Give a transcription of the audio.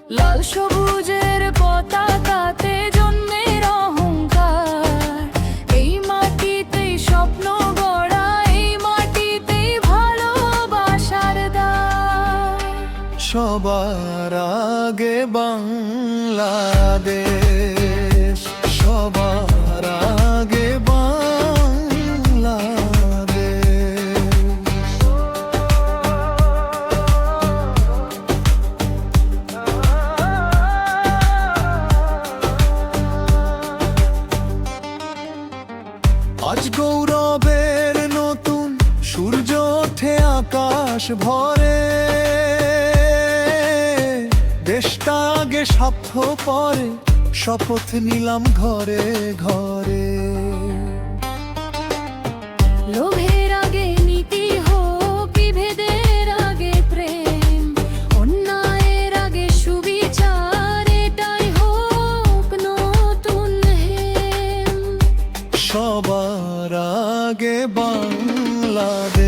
লাল সবুজের পতাকাতে জন্মের অহংকার। এই মাটিতেই স্বপ্ন গড়া, এই মাটিতেই ভালোবাসার দায়। সবার আগে বাংলাদেশ, সবার আগে বাংলাদেশ। আজ গৌরবের নতুন সূর্য ওঠে আকাশ ভরে। দেশটা আগে স্বার্থ পরে, শপথ নিলাম ঘরে ঘরে। লোভের আগে নীতি হোক, বিভেদের আগে প্রেম, অন্যায়ের আগে সুবিচার, এটাই হোক নতুন হেম। সবার আগে বাংলাদেশ।